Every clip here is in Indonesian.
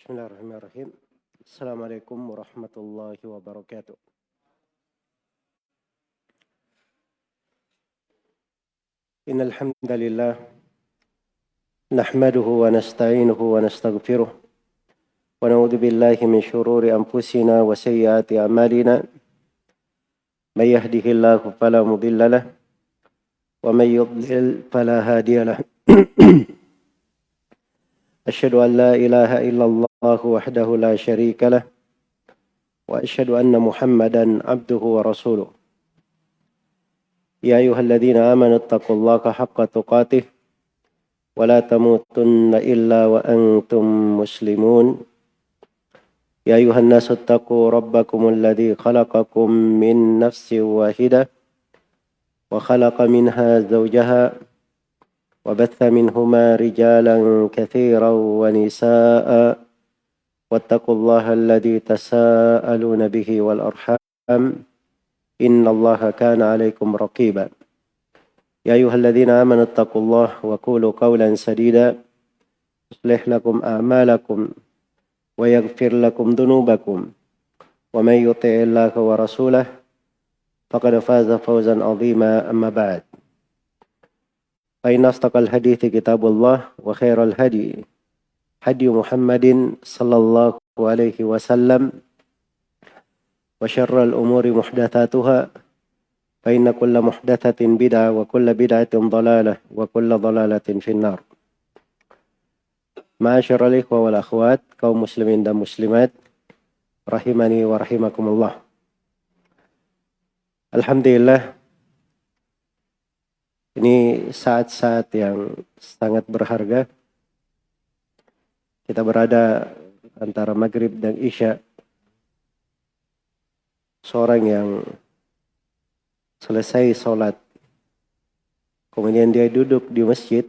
Bismillahirrahmanirrahim. Assalamualaikum warahmatullahi wabarakatuh. Innal hamdalillah nahmaduhu wa nasta'inuhu wa nastaghfiruh wa na'udzu billahi min shururi anfusina wa sayyiati a'malina. May yahdihillahu fala mudilla lahu wa may yudlil fala hadiya lahu. Asyhadu an la ilaha illallah wahdahu la syarika lah wa asyhadu anna Muhammadan abduhu wa rasuluh. Ya ayyuhalladzina amanu taqullaha haqqa tuqatih wa la tamutunna illa wa antum muslimun. Ya ayyuhan nasu taqu rabbakumul ladzi khalaqakum min nafsin wahidah wa khalaqa minha zawjaha wa batha minhuma rijalan katsiran wa nisaa'a wattaqullaha alladzi tasaaluna bihi wal arham innallaha kana 'alaikum raqiba. Ya ayyuhalladzina amanu taqullaha wa qulu qawlan sadida yuslih lakum a'malakum wa yaghfir lakum dhunubakum wa may yuti'illaha wa rasulahu faqad faza fawzan 'azima amma ba'd. Fa inna asdaqal hadithi kitabullah wa khairal hadi hadi Muhammadin sallallahu alaihi wasallam wa syarral umuri muhdatsatuha fa inna kulla muhdatsatin bid'ah wa kulla bid'atin dhalalah wa kulla dhalalatin finnar. Ma'asyiral ikhwah wal akhwat, kaum muslimin dan muslimat rahimani wa rahimakumullah. Alhamdulillah, ini saat-saat yang sangat berharga. Kita berada antara maghrib dan isya. Seorang yang selesai sholat, kemudian dia duduk di masjid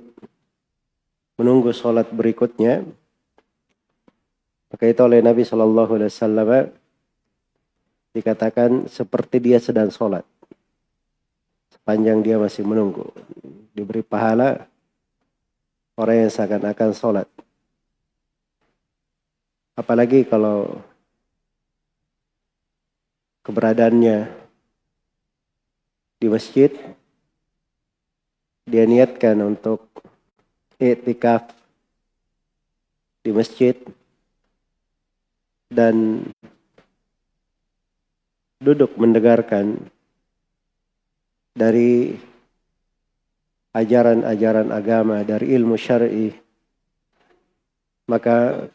menunggu sholat berikutnya, maka itu oleh Nabi SAW dikatakan seperti dia sedang sholat sepanjang dia masih menunggu. Diberi pahala orang yang seakan-akan sholat. Apalagi kalau keberadaannya di masjid, dia niatkan untuk i'tikaf di masjid dan duduk mendengarkan dari ajaran-ajaran agama, dari ilmu syar'i, maka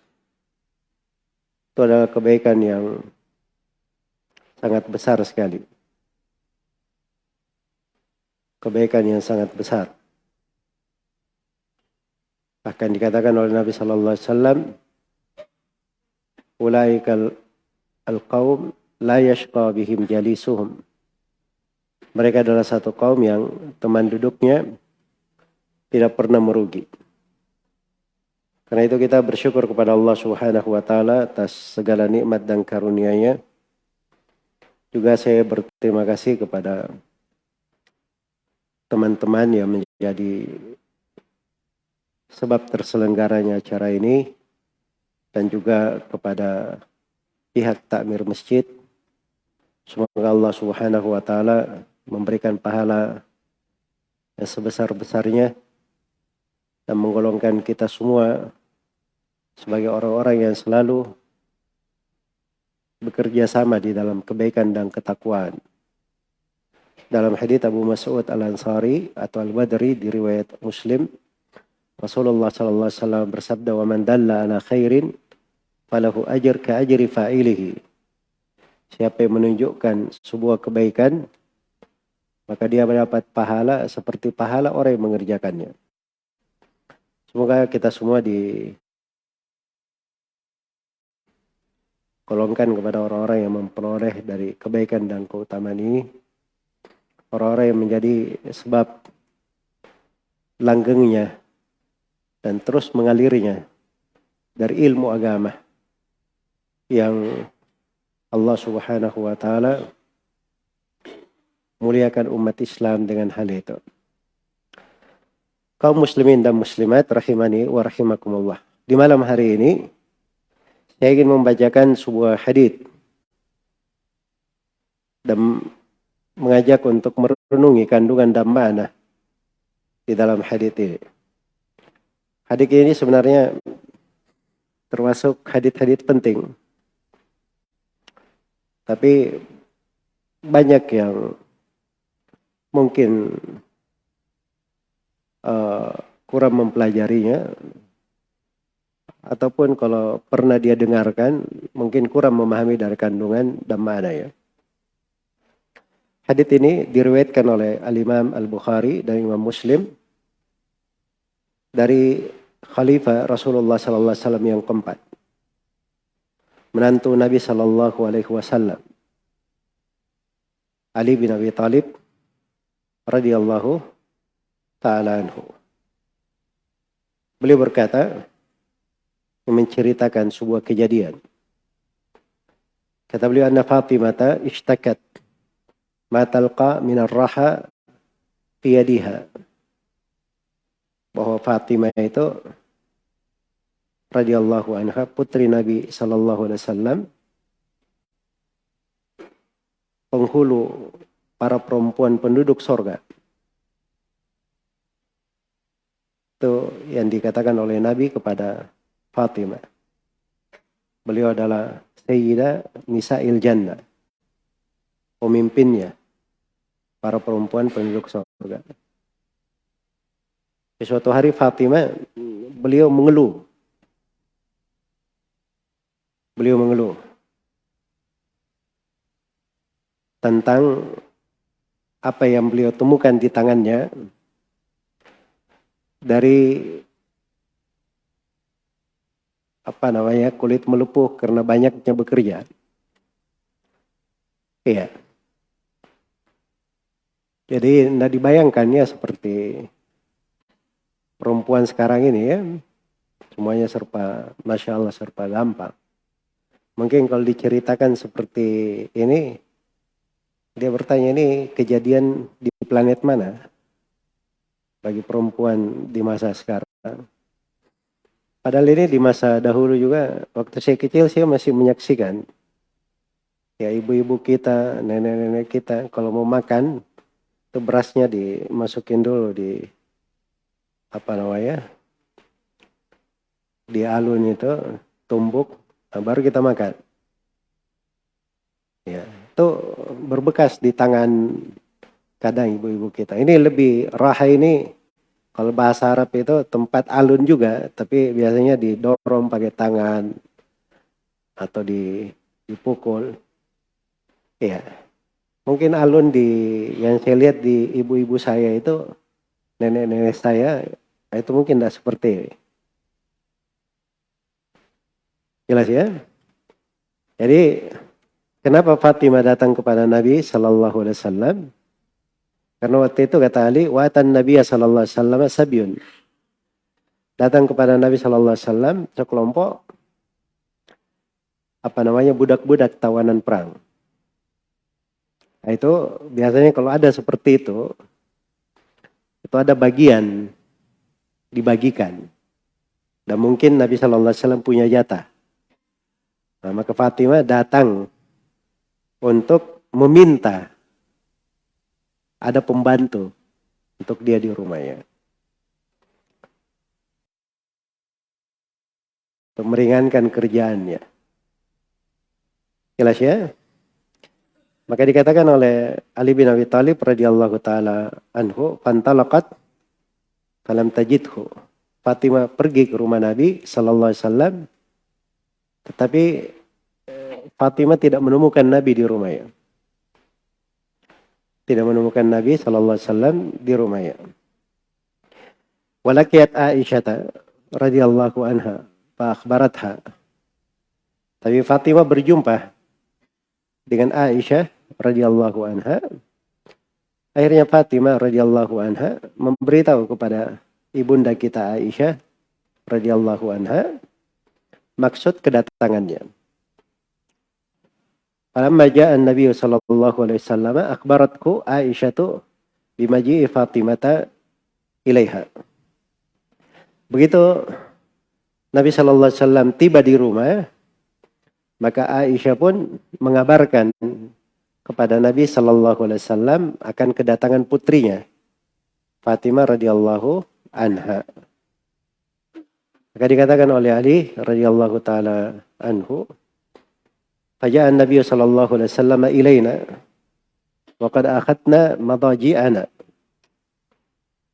itu adalah kebaikan yang sangat besar sekali. Kebaikan yang sangat besar. Bahkan dikatakan oleh Nabi sallallahu alaihi wasallam, ulaikal alqaum la yashqa bihim jalisuhum. Mereka adalah satu kaum yang teman duduknya tidak pernah merugi. Karena itu kita bersyukur kepada Allah Subhanahu wa taala atas segala nikmat dan karunia-Nya. Juga saya berterima kasih kepada teman-teman yang menjadi sebab terselenggaranya acara ini, dan juga kepada pihak takmir masjid. Semoga Allah Subhanahu wa taala memberikan pahala yang sebesar-besarnya dan menggolongkan kita semua sebagai orang-orang yang selalu bekerja sama di dalam kebaikan dan ketakwaan. Dalam hadits Abu Mas'ud Al-Ansari atau Al-Badri di riwayat Muslim, Rasulullah sallallahu alaihi wasallam bersabda, "Wa man dalla ala khairin falahu ajr ka ajri fa'ilihi." Siapa yang menunjukkan sebuah kebaikan, maka dia mendapat pahala seperti pahala orang yang mengerjakannya. Semoga kita semua digolongkan kepada orang-orang yang memperoleh dari kebaikan dan keutamaan ini. Orang-orang yang menjadi sebab langgengnya dan terus mengalirnya dari ilmu agama yang Allah Subhanahu wa taala muliakan umat Islam dengan hal itu. Kaum muslimin dan muslimat rahimani wa rahimakumullah. Di malam hari ini Saya ingin membacakan sebuah hadits dan mengajak untuk merenungi kandungan dan makna di dalam hadits ini. Hadits ini sebenarnya termasuk hadits-hadits penting. Tapi banyak yang mungkin kurang mempelajarinya, ataupun kalau pernah dia dengarkan mungkin kurang memahami dari kandungan dan maknanya. Hadits ini diriwayatkan oleh Al-Imam Al-Bukhari dan Imam Muslim dari Khalifah Rasulullah sallallahu alaihi wasallam yang keempat, menantu Nabi sallallahu alaihi wasallam, Ali bin Abi Thalib radhiyallahu ta'ala anhu. Beliau berkata, menceritakan sebuah kejadian. Kata beliau, anna Fatimah ishtakat ma talqa min ar-raha fi yadiha. Bahwa Fatimah itu radhiyallahu anha, putri Nabi sallallahu alaihi wasallam, penghulu para perempuan penduduk surga. Itu yang dikatakan oleh Nabi kepada Fatimah. Beliau adalah Sayyidah Nisa'il Jannah, pemimpinnya para perempuan penduduk surga. Suatu hari Fatimah, beliau mengeluh. Tentang apa yang beliau temukan di tangannya dari kulit melepuh karena banyaknya bekerja. Iya. Jadi tidak dibayangkannya seperti perempuan sekarang ini ya. Semuanya serba, Masya Allah, serba gampang. Mungkin kalau diceritakan seperti ini, dia bertanya, ini kejadian di planet mana? Bagi perempuan di masa sekarang. Padahal ini di masa dahulu juga, waktu saya kecil saya masih menyaksikan. Ya ibu-ibu kita, nenek-nenek kita, kalau mau makan, itu berasnya dimasukin dulu di di alun itu, tumbuk, baru kita makan. Ya, itu berbekas di tangan kadang ibu-ibu kita. Ini lebih raha ini, kalau bahasa Arab itu tempat alun juga, tapi biasanya didorong pakai tangan atau dipukul. Ya, mungkin alun yang saya lihat di ibu-ibu saya itu, nenek-nenek saya, itu mungkin tidak seperti ini. Jelas ya? Jadi kenapa Fatimah datang kepada Nabi sallallahu alaihi wasallam? Karena waktu itu kata Ali, wa atan Nabiy sallallahu alaihi wasallam sabyun. Datang kepada Nabi sallallahu alaihi wasallam sekelompok budak-budak tawanan perang. Nah, itu biasanya kalau ada seperti itu ada bagian dibagikan. Dan mungkin Nabi sallallahu alaihi wasallam punya jatah. Nah, maka Fatimah datang untuk meminta ada pembantu untuk dia di rumahnya. Untuk meringankan kerjaannya. Jelas ya? Maka dikatakan oleh Ali bin Abi Thalib radhiyallahu taala anhu, "Fantalaqat falam tajidhu." Fatimah pergi ke rumah Nabi sallallahu alaihi wasallam, tetapi Fatimah tidak menemukan Nabi di rumahnya. Tidak menemukan Nabi sallallahu alaihi wasallam di rumahnya. Walakiyat Aisyah radhiyallahu anha fa akhbaratha. Tapi Fatimah berjumpa dengan Aisyah radhiyallahu anha. Akhirnya Fatimah radhiyallahu anha memberitahu kepada ibunda kita Aisyah radhiyallahu anha maksud kedatangannya. Falamma ja'a an-nabiy sallallahu alaihi wasallam akhbaratku Aisyatu bimaji'i Fatimah ilaiha. Begitu Nabi sallallahu alaihi wasallam tiba di rumah, Maka Aisyah pun mengabarkan kepada Nabi Sallallahu Alaihi Wasallam akan kedatangan putrinya Fatimah radhiyallahu anha. Maka dikatakan oleh Ali radhiyallahu taala anhu, "Faja'a an-nabiy sallallahu alaihi wasallam ilaina wa qad akhadna madaji'ana."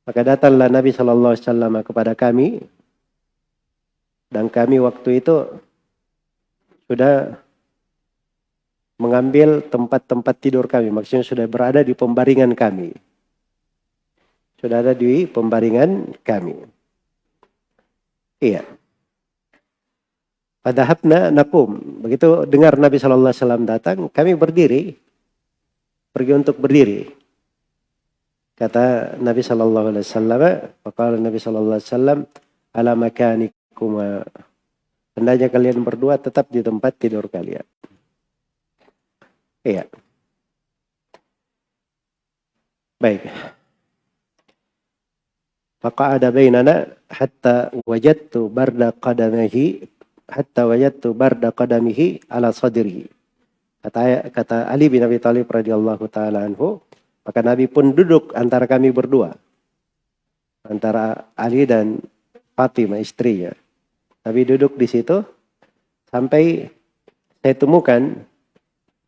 Maka datanglah Nabi sallallahu alaihi wasallam kepada kami dan kami waktu itu sudah mengambil tempat-tempat tidur kami. Maksudnya sudah berada di pembaringan kami. Sudah ada di pembaringan kami. Iya. Fadhahabna nakum. Begitu dengar Nabi sallallahu alaihi wasallam datang, kami berdiri. Pergi untuk berdiri. Kata Nabi sallallahu alaihi wasallam, faqala Nabi sallallahu alaihi wasallam, ala makanikum. Hendaknya kalian berdua tetap di tempat tidur kalian. Iya. Baik. Faqa'ada bainana hatta wajadtu barda qadamihi ala sadrihi. Kata Ali bin Abi Thalib radhiyallahu taala anhu, maka Nabi pun duduk antara kami berdua. Antara Ali dan Fatimah istrinya. Nabi duduk di situ sampai saya temukan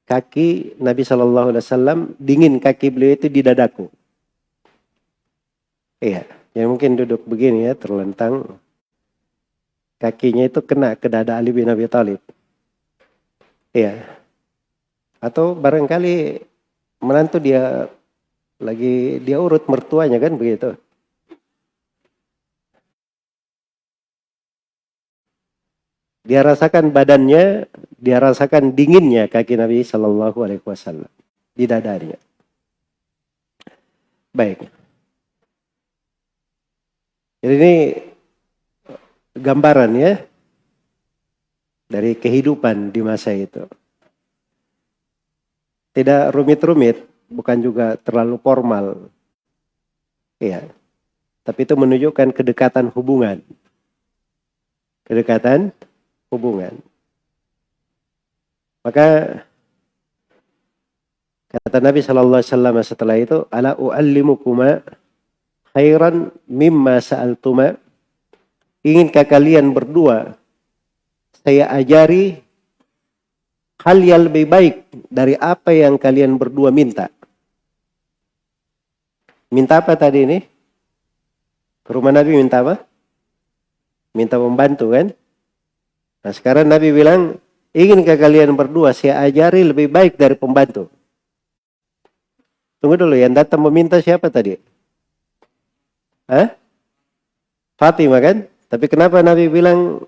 kaki Nabi Shallallahu Alaihi Wasallam, dingin kaki beliau itu di dadaku. Iya, ya mungkin duduk begini ya, terlentang. Kakinya itu kena ke dada Ali bin Abi Thalib. Iya. Atau barangkali menantu dia urut mertuanya kan begitu. Dia rasakan badannya, dia rasakan dinginnya kaki Nabi Shallallahu Alaihi Wasallam di dadanya. Baik. Jadi ini gambaran ya dari kehidupan di masa itu. Tidak rumit-rumit, bukan juga terlalu formal. Iya. Tapi itu menunjukkan kedekatan hubungan. Kedekatan hubungan. Maka kata Nabi sallallahu alaihi wasallam setelah itu, ala uallimukuma khairan mimma sa'altuma. Inginkah kalian berdua saya ajari hal yang lebih baik dari apa yang kalian berdua minta? Minta apa tadi ini? Ke rumah Nabi minta apa? Minta membantu kan? Nah sekarang Nabi bilang, inginkah kalian berdua saya ajari lebih baik dari pembantu? Tunggu dulu, yang datang meminta siapa tadi? Hah? Fatimah kan? Tapi kenapa Nabi bilang,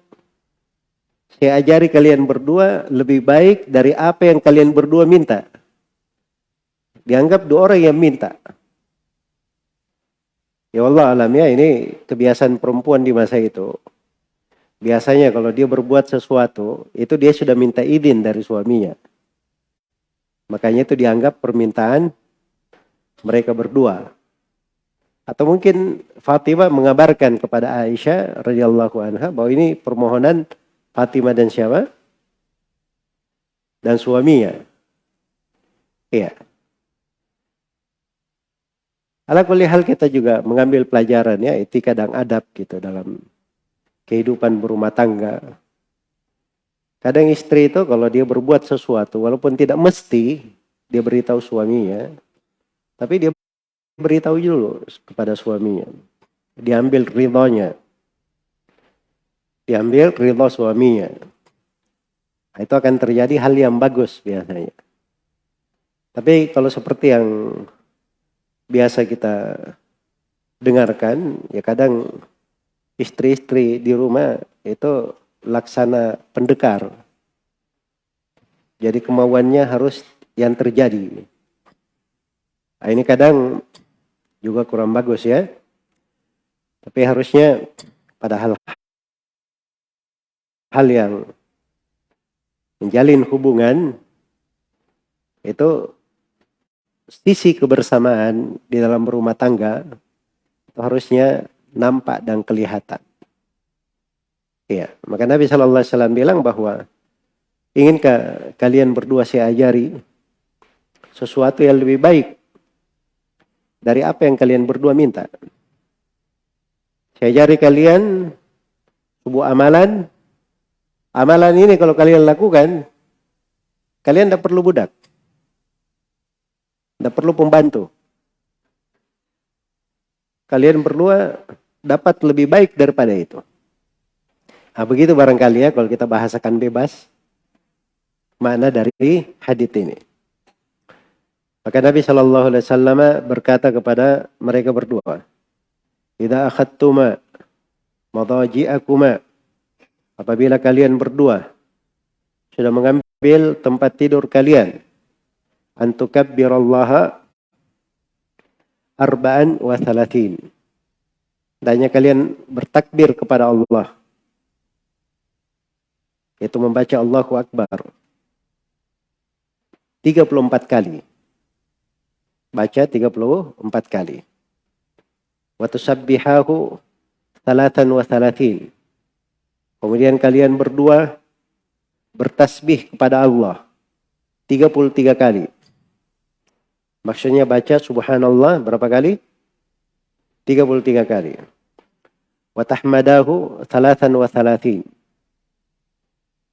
saya ajari kalian berdua lebih baik dari apa yang kalian berdua minta? Dianggap dua orang yang minta. Ya Allah alam ya, ini kebiasaan perempuan di masa itu. Biasanya kalau dia berbuat sesuatu, itu dia sudah minta izin dari suaminya. Makanya itu dianggap permintaan mereka berdua. Atau mungkin Fatimah mengabarkan kepada Aisyah radhiyallahu anha bahwa ini permohonan Fatimah dan siapa? Dan suaminya. Iya. Ala kulli hal kita juga mengambil pelajaran ya, etika dan adab gitu dalam kehidupan berumah tangga. Kadang istri itu kalau dia berbuat sesuatu, walaupun tidak mesti dia beritahu suaminya, tapi dia beritahu dulu kepada suaminya. Diambil ridhonya. Diambil ridho suaminya. Nah, itu akan terjadi hal yang bagus biasanya. Tapi kalau seperti yang biasa kita dengarkan, ya kadang istri-istri di rumah itu laksana pendekar. Jadi kemauannya harus yang terjadi. Nah, ini kadang juga kurang bagus ya. Tapi harusnya pada hal yang menjalin hubungan itu sisi kebersamaan di dalam rumah tangga itu harusnya nampak dan kelihatan. Iya, maka Nabi sallallahu alaihi wasallam bilang bahwa Inginkah kalian berdua saya ajari sesuatu yang lebih baik dari apa yang kalian berdua minta? Saya ajari kalian sebuah amalan. Amalan ini kalau kalian lakukan, kalian tidak perlu budak. Tidak perlu pembantu. Kalian berdua dapat lebih baik daripada itu. Nah, begitu barangkali ya kalau kita bahasakan bebas makna dari hadits ini. Maka Nabi SAW berkata kepada mereka berdua, "Idza akhadtuma madaji'akuma," apabila kalian berdua sudah mengambil tempat tidur kalian, "Antukabbirallaha arba'an wa thalathin." Hendaknya kalian bertakbir kepada Allah, yaitu membaca Allahu Akbar 34 kali. Baca 34 kali. Wa tusabbihahu thalathan wa thalathin. Kemudian kalian berdua bertasbih kepada Allah 33 kali. Maksudnya baca subhanallah berapa kali? 33 kali. Wa tahmadahu thalathan wa thalathin.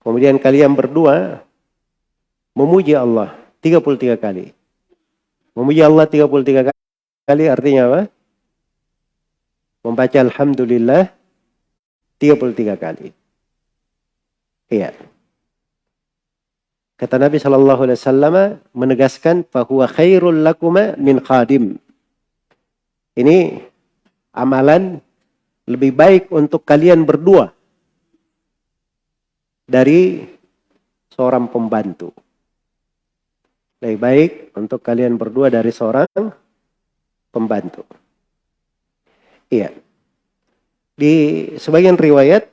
Kemudian kalian berdua memuji Allah 33 kali. Memuji Allah 33 kali artinya apa? Membaca alhamdulillah 33 kali. Iya. Kata Nabi SAW menegaskan fahuwa khairul lakuma min khadim. Ini amalan lebih baik untuk kalian berdua dari seorang pembantu. Lebih baik untuk kalian berdua dari seorang pembantu. Iya. Di sebagian riwayat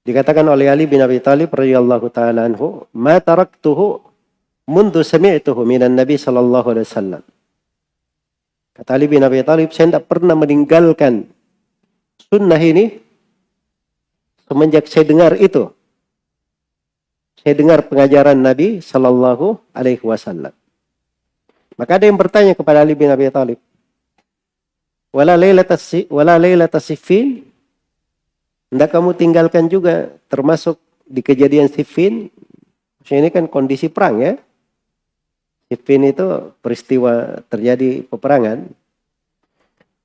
dikatakan oleh Ali bin Abi Thalib radhiyallahu taala anhu, "Ma taraktuhu mundu sami'tuhu minan Nabi sallallahu alaihi wasallam." Kata Ali bin Abi Thalib, saya tidak pernah meninggalkan sunnah ini semenjak saya dengar itu. Saya dengar pengajaran Nabi sallallahu alaihi wasallam. Maka ada yang bertanya kepada Ali bin Abi Thalib, "Wala lailata Siffin? Hendak kamu tinggalkan juga termasuk di kejadian Siffin?" Ini kan kondisi perang ya. Siffin itu peristiwa terjadi peperangan.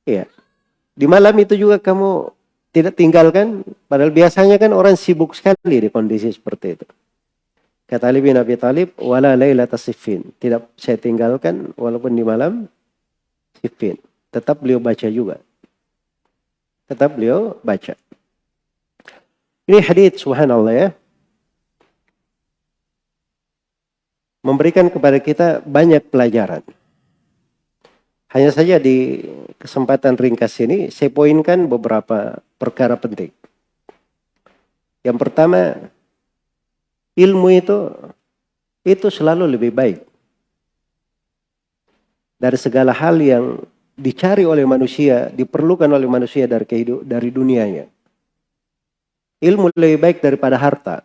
Iya. Di malam itu juga kamu tidak tinggalkan, padahal biasanya kan orang sibuk sekali di kondisi seperti itu. Kata Ali bin Abi Thalib, "Wala lailata Siffin." Tidak saya tinggalkan walaupun di malam Siffin. Tetap beliau baca juga. Tetap beliau baca. Ini hadits subhanallah ya. Memberikan kepada kita banyak pelajaran. Hanya saja di kesempatan ringkas ini saya poinkan beberapa perkara penting. Yang pertama, ilmu itu selalu lebih baik dari segala hal yang dicari oleh manusia, diperlukan oleh manusia dari dunianya. Ilmu lebih baik daripada harta.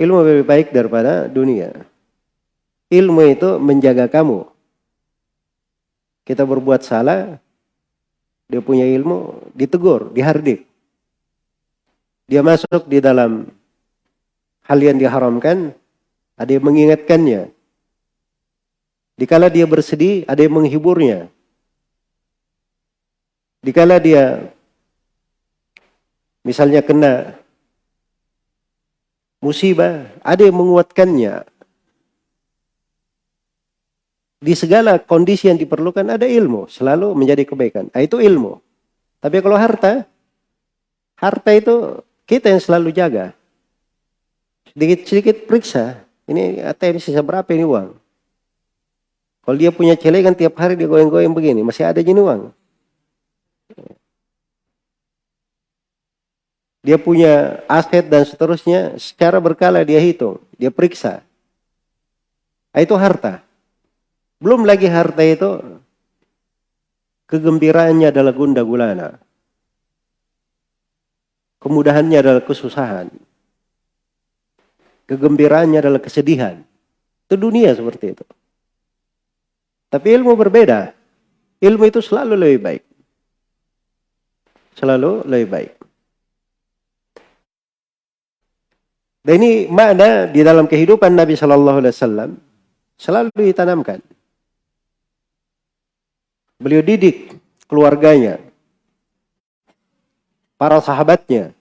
Ilmu lebih baik daripada dunia. Ilmu itu menjaga kamu. Kita berbuat salah, dia punya ilmu, ditegur, dihardik. Dia masuk di dalam hal yang diharamkan, ada yang mengingatkannya. Dikala dia bersedih, ada yang menghiburnya. Dikala dia misalnya kena musibah, ada yang menguatkannya. Di segala kondisi yang diperlukan ada ilmu, selalu menjadi kebaikan. Itu ilmu. Tapi kalau harta itu kita yang selalu jaga. Sedikit-sedikit periksa, ini ATM sisa berapa ini uang. Kalau dia punya celengan tiap hari dia goyang-goyang begini, masih ada jenis uang. Dia punya aset dan seterusnya, secara berkala dia hitung, dia periksa. Itu harta. Belum lagi harta itu, kegembiraannya adalah gunda gulana. kemudahannya adalah kesusahan, kegembiraannya adalah kesedihan. Itu dunia seperti itu. Tapi ilmu berbeda. Ilmu itu selalu lebih baik. Selalu lebih baik. Dan ini makna di dalam kehidupan Nabi Shallallahu Alaihi Wasallam selalu ditanamkan. Beliau didik keluarganya, para sahabatnya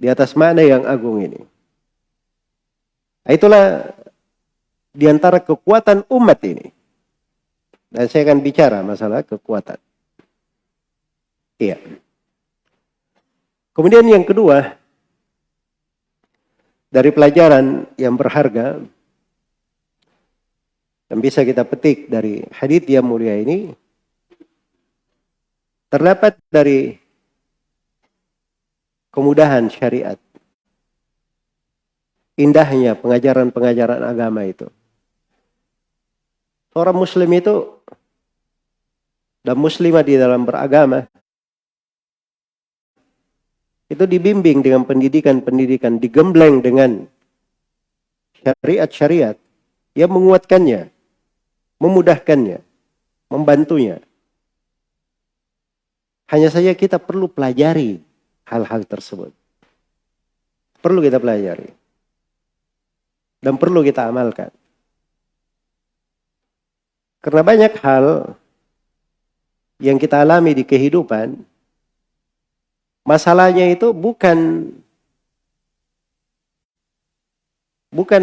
di atas makna yang agung ini. Itulah di antara kekuatan umat ini. Dan saya akan bicara masalah kekuatan. Iya. Kemudian yang kedua, dari pelajaran yang berharga yang bisa kita petik dari hadits yang mulia ini, terdapat dari kemudahan syariat, indahnya pengajaran-pengajaran agama itu. Orang muslim itu dan muslimah di dalam beragama itu dibimbing dengan pendidikan-pendidikan, digembleng dengan syariat-syariat yang menguatkannya, memudahkannya, membantunya. Hanya saja kita perlu pelajari hal-hal tersebut. Perlu kita pelajari. Dan perlu kita amalkan. Karena banyak hal yang kita alami di kehidupan, masalahnya itu bukan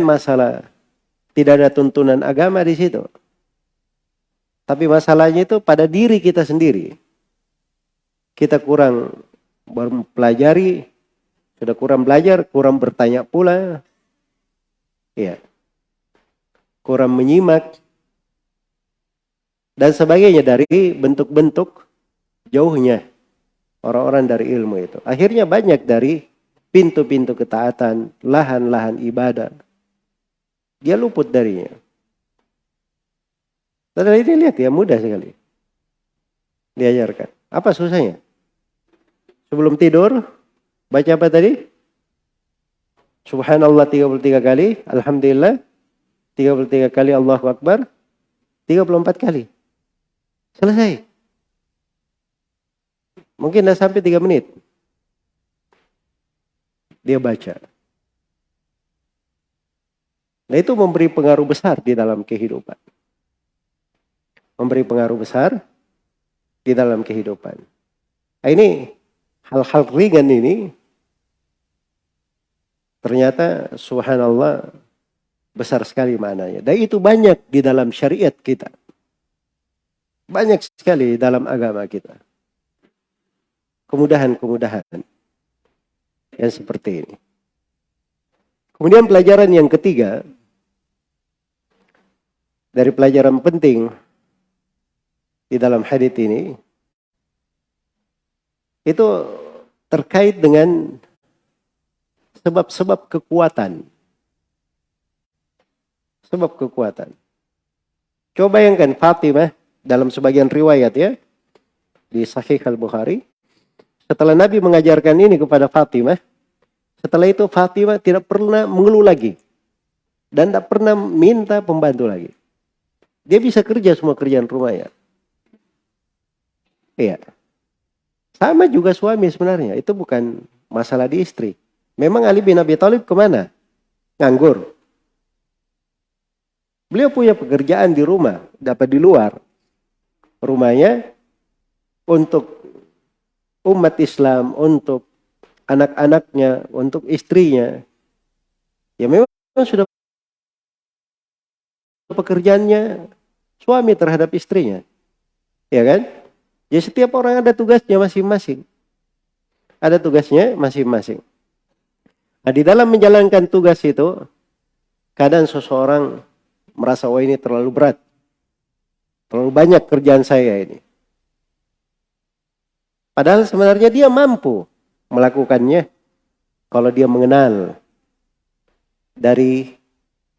masalah tidak ada tuntunan agama di situ. Tapi masalahnya itu pada diri kita sendiri. Kita kurang mempelajari, sudah kurang belajar, kurang bertanya pula. Ya. Kurang menyimak dan sebagainya dari bentuk-bentuk jauhnya orang-orang dari ilmu itu. Akhirnya banyak dari pintu-pintu ketaatan, lahan-lahan ibadah, dia luput darinya. Tadi ini lihat ya, mudah sekali diajarkan. Apa susahnya? Sebelum tidur baca apa tadi? Subhanallah 33 kali, Alhamdulillah 33 kali, Allahu Akbar 34 kali. Selesai. Mungkin dah sampai 3 menit. Dia baca. Nah itu memberi pengaruh besar di dalam kehidupan. Memberi pengaruh besar di dalam kehidupan. Nah, ini hal-hal ringan ini ternyata subhanallah besar sekali maknanya. Dan itu banyak di dalam syariat kita. Banyak sekali dalam agama kita. Kemudahan-kemudahan yang seperti ini. Kemudian pelajaran yang ketiga, dari pelajaran penting di dalam hadits ini, itu terkait dengan sebab-sebab kekuatan. Sebab kekuatan. Coba bayangkan Fatimah dalam sebagian riwayat ya, di Sahih Al-Bukhari, setelah Nabi mengajarkan ini kepada Fatimah, setelah itu Fatimah tidak pernah mengeluh lagi. Dan tidak pernah minta pembantu lagi. Dia bisa kerja semua kerjaan rumahnya. Iya. Sama juga suami sebenarnya. Itu bukan masalah di istri. Memang Ali bin Abi Thalib kemana? Nganggur. Beliau punya pekerjaan di rumah. Dapat di luar rumahnya untuk umat Islam, untuk anak-anaknya, untuk istrinya. Ya memang sudah pekerjaannya suami terhadap istrinya. Ya kan? Ya setiap orang ada tugasnya masing-masing. Ada tugasnya masing-masing. Nah, di dalam menjalankan tugas itu, kadang seseorang merasa, wah ini terlalu berat. Terlalu banyak kerjaan saya ini. Padahal sebenarnya dia mampu melakukannya kalau dia mengenal dari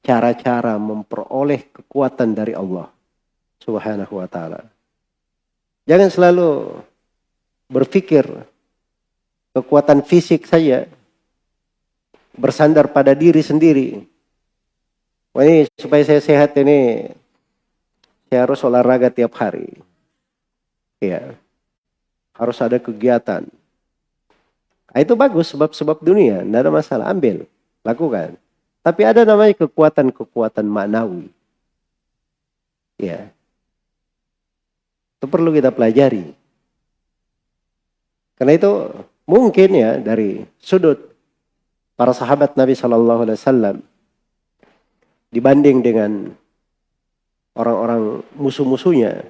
cara-cara memperoleh kekuatan dari Allah Subhanahu wa ta'ala. Jangan selalu berpikir kekuatan fisik saja, bersandar pada diri sendiri. Wah, ini supaya saya sehat ini, saya harus olahraga tiap hari. Ya, harus ada kegiatan. Nah, itu bagus sebab dunia, tidak ada masalah, ambil, lakukan. Tapi ada namanya kekuatan-kekuatan maknawi. Ya, itu perlu kita pelajari. Karena itu mungkin ya dari sudut para sahabat Nabi Shallallahu Alaihi Wasallam dibanding dengan orang-orang musuh-musuhnya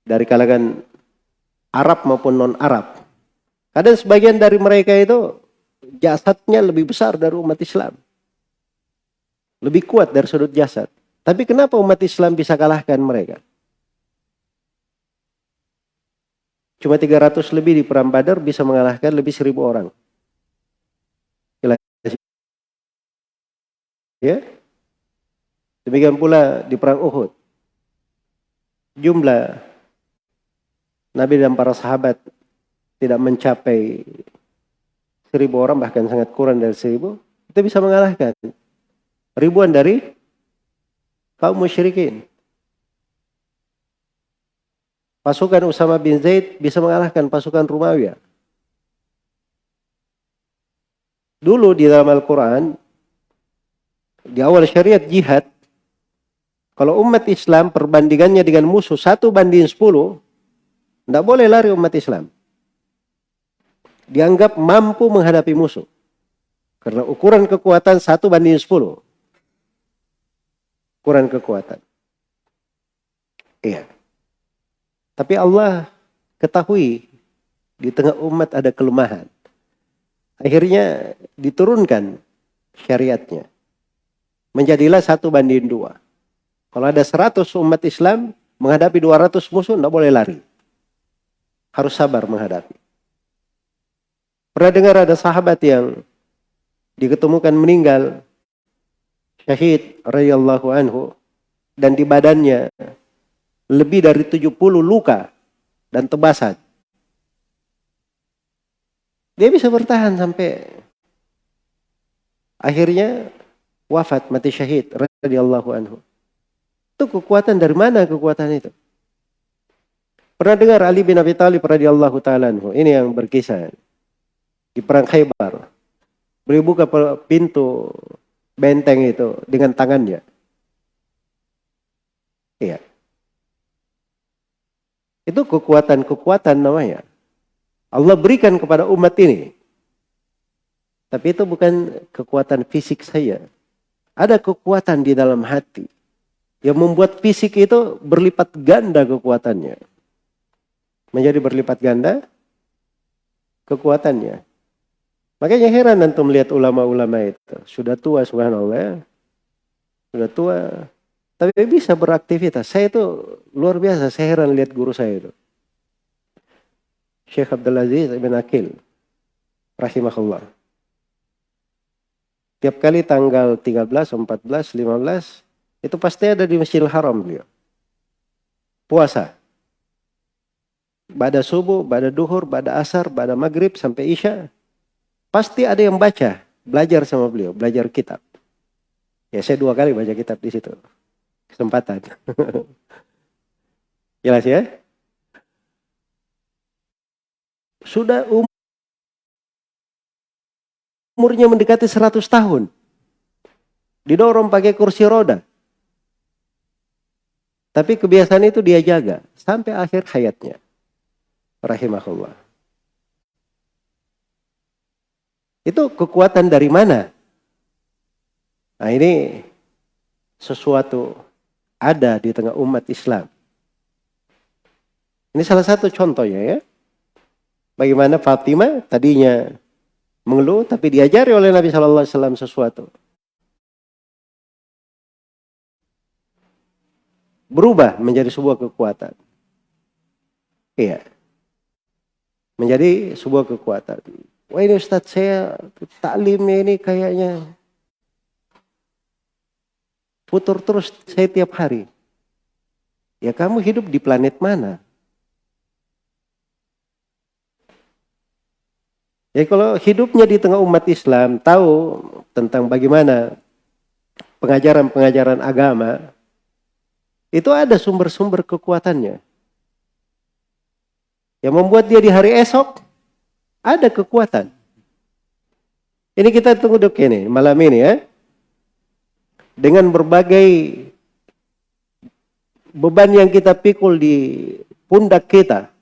dari kalangan Arab maupun non-Arab. Kadang sebagian dari mereka itu jasadnya lebih besar dari umat Islam. Lebih kuat dari sudut jasad. Tapi kenapa umat Islam bisa kalahkan mereka? Cuma 300 lebih di perang Badar bisa mengalahkan lebih 1.000 orang. Ya. Demikian pula di perang Uhud. Jumlah Nabi dan para sahabat tidak mencapai 1.000 orang, bahkan sangat kurang dari 1.000. Itu bisa mengalahkan ribuan dari kaum musyrikin. Pasukan Usama bin Zaid bisa mengalahkan pasukan Romawi. Dulu di dalam Al-Quran, di awal syariat jihad, kalau umat Islam perbandingannya dengan musuh 1:10, tidak boleh lari umat Islam. Dianggap mampu menghadapi musuh. Karena ukuran kekuatan 1:10. Ukuran kekuatan. Iya. Tapi Allah ketahui di tengah umat ada kelemahan. Akhirnya diturunkan syariatnya. Menjadilah 1:2. Kalau ada 100 umat Islam menghadapi 200 musuh, tidak boleh lari. Harus sabar menghadapi. Pernah dengar ada sahabat yang diketemukan meninggal, syahid radhiyallahu anhu, dan di badannya lebih dari 70 luka dan tebasan. Dia bisa bertahan sampai akhirnya wafat, mati syahid radhiyallahu anhu. Itu kekuatan dari mana kekuatan itu? Pernah dengar Ali bin Abi Thalib radhiyallahu ta'ala anhu? Ini yang berkisah di perang Khaybar. Beliau buka pintu benteng itu dengan tangannya. Iya. Itu kekuatan namanya. Allah berikan kepada umat ini. Tapi itu bukan kekuatan fisik saja. Ada kekuatan di dalam hati. Yang membuat fisik itu berlipat ganda kekuatannya. Menjadi berlipat ganda kekuatannya. Makanya heran antum melihat ulama-ulama itu. Sudah tua, subhanallah ya. Sudah tua. Tapi bisa beraktivitas. Saya itu luar biasa. Saya heran lihat guru saya itu. Syekh Abdul Aziz Ibn Akil. Rahimahullah. Tiap kali tanggal 13, 14, 15. Itu pasti ada di Masjidil Haram beliau. Puasa. Bada subuh, bada duhur, bada asar, bada maghrib sampai isya. Pasti ada yang baca. Belajar sama beliau. Belajar kitab. Ya saya 2 kali baca kitab di situ. Kesempatan. Jelas ya? Sudah umurnya mendekati 100 tahun. Didorong pakai kursi roda. Tapi kebiasaan itu dia jaga. Sampai akhir hayatnya. Rahimahullah. Itu kekuatan dari mana? Nah ini sesuatu ada di tengah umat Islam. Ini salah satu contohnya ya. Bagaimana Fatimah tadinya mengeluh tapi diajari oleh Nabi Shallallahu Alaihi Wasallam sesuatu. Berubah menjadi sebuah kekuatan. Iya. Menjadi sebuah kekuatan. Wah ini Ustadz saya taklimnya ini kayaknya putur terus saya tiap hari. Ya kamu hidup di planet mana? Jadi kalau hidupnya di tengah umat Islam, tahu tentang bagaimana pengajaran-pengajaran agama, itu ada sumber-sumber kekuatannya. Yang membuat dia di hari esok, ada kekuatan. Ini kita tunggu dok ini, malam ini ya. Dengan berbagai beban yang kita pikul di pundak kita.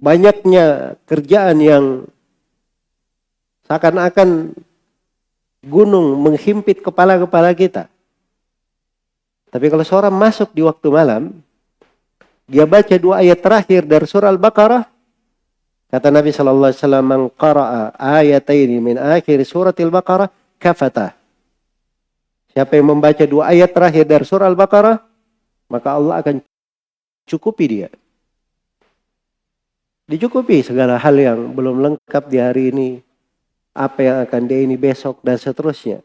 Banyaknya kerjaan yang seakan-akan gunung menghimpit kepala-kepala kita. Tapi kalau seorang masuk di waktu malam, dia baca 2 ayat terakhir dari surah Al-Baqarah, kata Nabi sallallahu alaihi wasallam, "Man qara'a ayataini min akhir surah Al-Baqarah kafata." Siapa yang membaca 2 ayat terakhir dari surah Al-Baqarah, maka Allah akan cukupi dia. Dicukupi segala hal yang belum lengkap di hari ini, apa yang akan dia ini besok, dan seterusnya.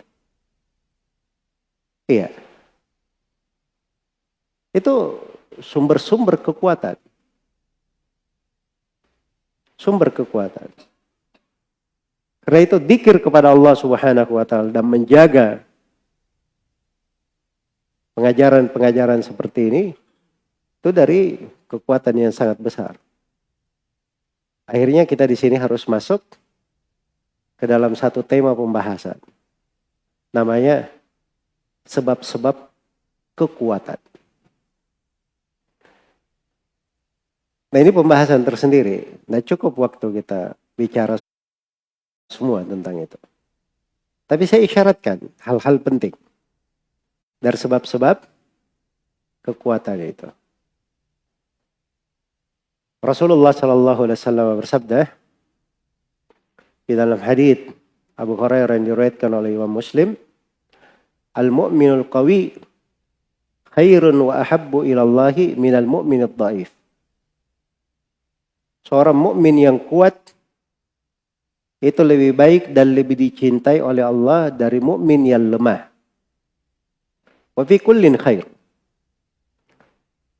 Iya. Itu sumber-sumber kekuatan. Sumber kekuatan. Karena itu dzikir kepada Allah Subhanahu wa taala dan menjaga pengajaran-pengajaran seperti ini itu dari kekuatan yang sangat besar. Akhirnya kita di sini harus masuk ke dalam satu tema pembahasan. Namanya sebab-sebab kekuatan. Nah, ini pembahasan tersendiri. Nah, cukup waktu kita bicara semua tentang itu. Tapi saya isyaratkan hal-hal penting dari sebab-sebab kekuatan itu. Rasulullah sallallahu alaihi wasallam bersabda di dalam hadits Abu Hurairah yang diriwayatkan oleh Imam Muslim, "Al-mu'minul qawi khairun wa ahabbu ila Allah minal mu'minid dhaif." Seorang mukmin yang kuat itu lebih baik dan lebih dicintai oleh Allah dari mukmin yang lemah. Wa fi kullin khair.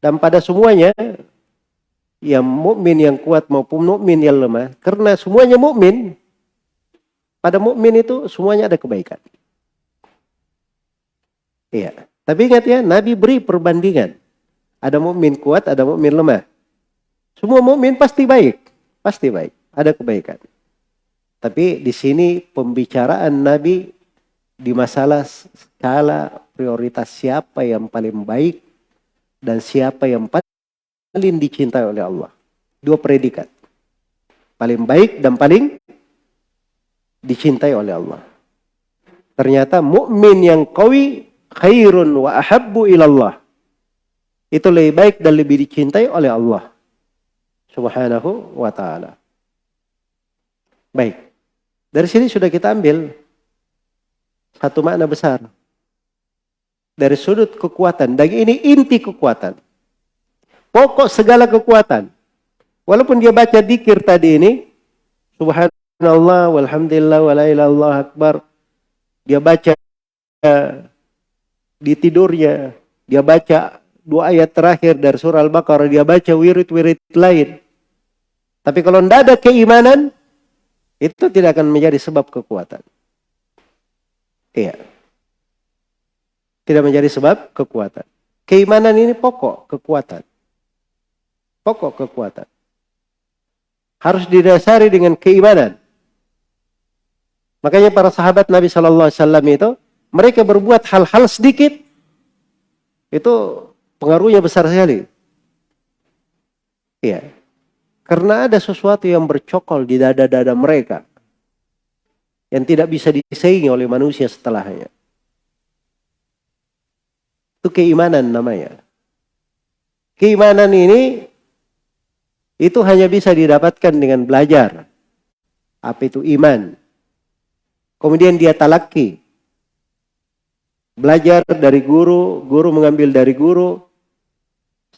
Dan pada semuanya, yang mukmin yang kuat maupun mukmin yang lemah, karena semuanya mukmin, pada mukmin itu semuanya ada kebaikan. Iya. Tapi ingat ya, Nabi beri perbandingan. Ada mukmin kuat, ada mukmin lemah. Semua mukmin pasti baik, pasti baik, ada kebaikan. Tapi di sini pembicaraan Nabi di masalah skala prioritas siapa yang paling baik dan siapa yang paling dicintai oleh Allah. 2 predikat. Paling baik dan paling dicintai oleh Allah. Ternyata mukmin yang qawi khairun wa ahabbu ilallah. Itu lebih baik dan lebih dicintai oleh Allah Subhanahu wa ta'ala. Baik. Dari sini sudah kita ambil satu makna besar. Dari sudut kekuatan. Dan ini inti kekuatan. Pokok segala kekuatan. Walaupun dia baca dzikir tadi ini, subhanallah, walhamdulillah, wa la ilaha illallah akbar. Dia baca di tidurnya. Dia baca 2 ayat terakhir dari surah Al-Baqarah. Dia baca wirid-wirid lain. Tapi kalau tidak ada keimanan, itu tidak akan menjadi sebab kekuatan. Iya. Tidak menjadi sebab kekuatan. Keimanan ini pokok kekuatan. Pokok kekuatan. Harus didasari dengan keimanan. Makanya para sahabat Nabi Sallallahu Alaihi Wasallam itu, mereka berbuat hal-hal sedikit, itu pengaruhnya besar sekali. Iya. Karena ada sesuatu yang bercokol di dada-dada mereka. Yang tidak bisa disaingi oleh manusia setelahnya. Itu keimanan namanya. Keimanan ini itu hanya bisa didapatkan dengan belajar. Apa itu iman? Kemudian dia talaki. Belajar dari guru, guru mengambil dari guru,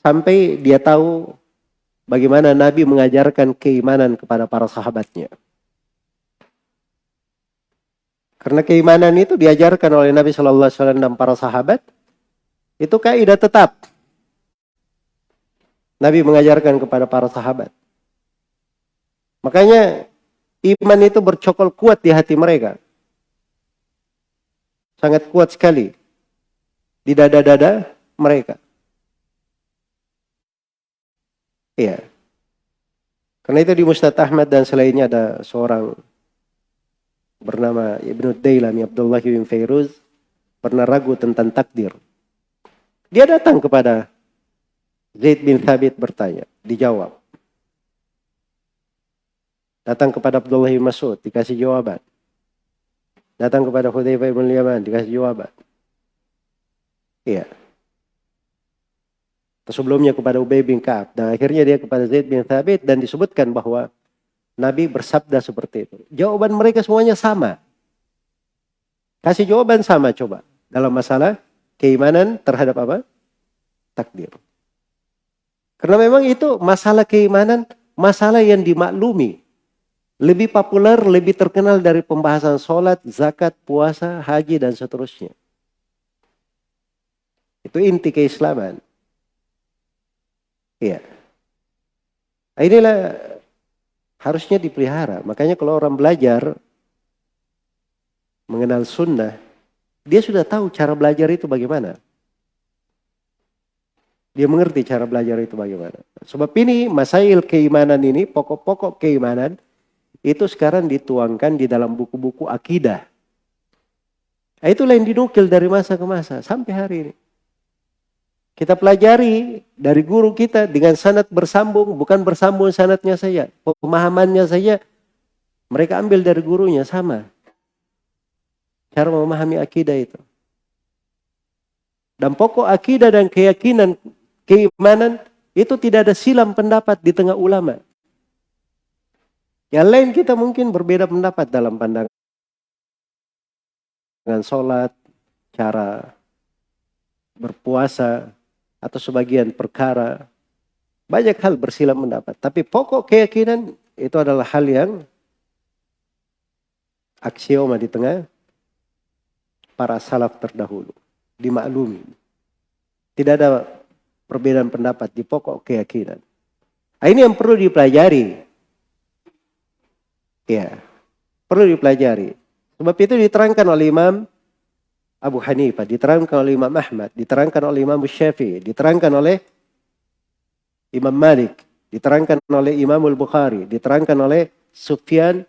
sampai dia tahu bagaimana Nabi mengajarkan keimanan kepada para sahabatnya. Karena keimanan itu diajarkan oleh Nabi Sallallahu Alaihi Wasallam dan para sahabat, itu kaidah tetap. Nabi mengajarkan kepada para sahabat. Makanya Iman itu bercokol kuat di hati mereka. Sangat kuat sekali di dada-dada mereka. Iya. Karena itu di Musnad Ahmad dan selainnya ada seorang bernama Ibnu Dailami Abdullah bin Fairuz pernah ragu tentang takdir. Dia datang kepada Zaid bin Thabit bertanya, dijawab. Datang kepada Abdullah bin Mas'ud, dikasih jawaban. Datang kepada Hudzaifah bin Yaman, dikasih jawaban. Iya. Sebelumnya kepada Ubay bin Ka'ab. Dan akhirnya dia kepada Zaid bin Thabit dan disebutkan bahwa Nabi bersabda seperti itu. Jawaban mereka semuanya sama. Kasih jawaban sama coba. Dalam masalah keimanan terhadap apa? Takdir. Karena memang itu masalah keimanan, masalah yang dimaklumi. Lebih populer, lebih terkenal dari pembahasan sholat, zakat, puasa, haji, dan seterusnya. Itu inti keislaman. Iya. Inilah harusnya dipelihara. Makanya kalau orang belajar mengenal sunnah, dia sudah tahu cara belajar itu bagaimana. Dia mengerti cara belajar itu bagaimana. Sebab ini masail keimanan ini, pokok-pokok keimanan, itu sekarang dituangkan di dalam buku-buku akidah. Nah, itulah yang dinukil dari masa ke masa sampai hari ini. Kita pelajari dari guru kita dengan sanad bersambung, bukan bersambung sanadnya saja. Pemahamannya saja mereka ambil dari gurunya sama. Cara memahami akidah itu. Dan pokok akidah dan keyakinan, keimanan itu tidak ada silam pendapat di tengah ulama. Yang lain kita mungkin berbeda pendapat dalam pandangan sholat, cara berpuasa, atau sebagian perkara. Banyak hal bersilam pendapat. Tapi pokok keyakinan itu adalah hal yang aksioma di tengah para salaf terdahulu. Dimaklumi. Tidak ada perbedaan pendapat di pokok keyakinan. Nah, ini yang perlu dipelajari. Ya, perlu dipelajari. Sebab itu diterangkan oleh Imam Abu Hanifah, diterangkan oleh Imam Ahmad, diterangkan oleh Imam Syafi'i, diterangkan oleh Imam Malik, diterangkan oleh Imam Al-Bukhari, diterangkan oleh Sufyan